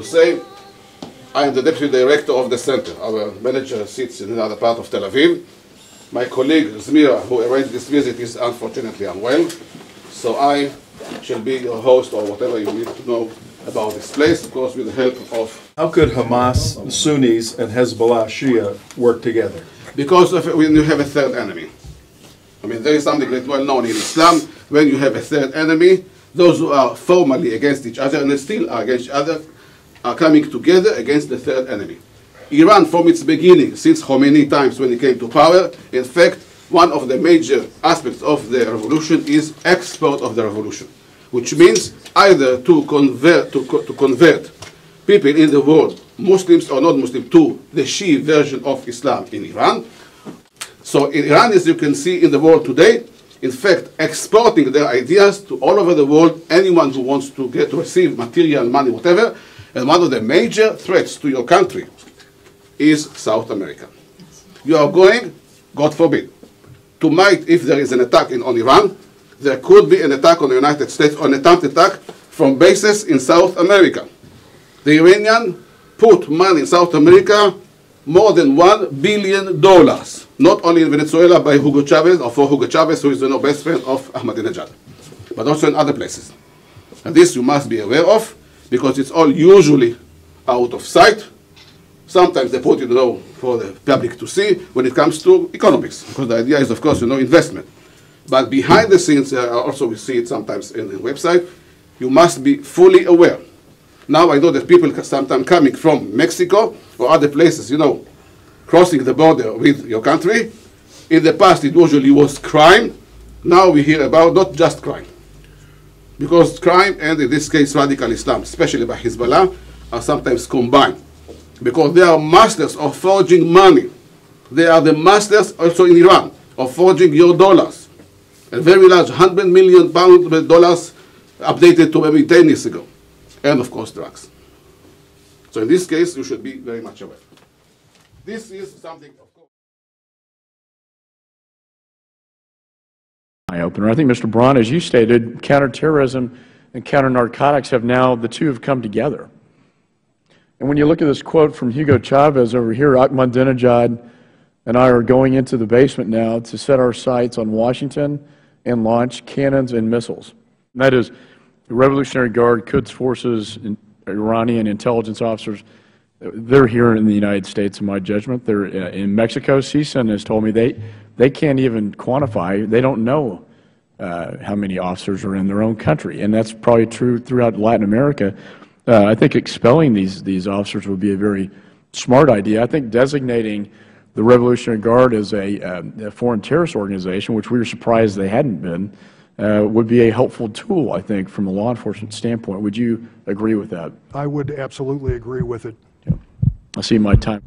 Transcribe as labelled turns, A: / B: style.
A: say. I am the deputy director of the center. Our manager sits in another part of Tel Aviv. My colleague Zmira, who arranged this visit, is unfortunately unwell. So I shall be your host, or whatever you need to know about this place, of course, with the help of...
B: How could Hamas, the Sunnis, and Hezbollah, Shia work together?
A: Because when you have a third enemy. I mean, there is something that's well known in Islam. When you have a third enemy, those who are formally against each other and they still are against each other are coming together against the third enemy. Iran, from its beginning, since Khomeini times when he came to power, in fact, one of the major aspects of the revolution is export of the revolution, which means either to convert people in the world, Muslims or not Muslim, to the Shi'i version of Islam in Iran. So in Iran, as you can see in the world today, in fact, exporting their ideas to all over the world, anyone who wants to receive material, money, whatever. And one of the major threats to your country is South America. You are going, God forbid, tonight, if there is an attack on Iran, there could be an attack on the United States, or an attempted attack from bases in South America. The Iranians put money in South America, more than $1 billion, not only in Venezuela by Hugo Chavez, or for Hugo Chavez, who is the best friend of Ahmadinejad, but also in other places. And this you must be aware of, because it's all usually out of sight. Sometimes they put it, for the public to see when it comes to economics, because the idea is, of course, investment. But behind the scenes, also we see it sometimes in the website, you must be fully aware. Now I know that people sometimes coming from Mexico or other places, crossing the border with your country. In the past, it usually was crime. Now we hear about not just crime. Because crime, and in this case radical Islam, especially by Hezbollah, are sometimes combined. Because they are masters of forging money. They are the masters also in Iran of forging your dollars. A very large $100 million updated to maybe 10 years ago. And of course drugs. So in this case, you should be very much aware. This is something, of course.
C: Eye-opener. I think, Mr. Braun, as you stated, counterterrorism and counter-narcotics the two have come together. And when you look at this quote from Hugo Chavez over here, Ahmadinejad and I are going into the basement now to set our sights on Washington and launch cannons and missiles. And that is the Revolutionary Guard, Quds forces, and Iranian intelligence officers. They're here in the United States, in my judgment. They're in Mexico. CSUN has told me they can't even quantify. They don't know how many officers are in their own country, and that's probably true throughout Latin America. I think expelling these officers would be a very smart idea. I think designating the Revolutionary Guard as a foreign terrorist organization, which we were surprised they hadn't been, would be a helpful tool, I think, from a law enforcement standpoint. Would you agree with that?
D: I would absolutely agree with it.
C: Yeah. I see my time.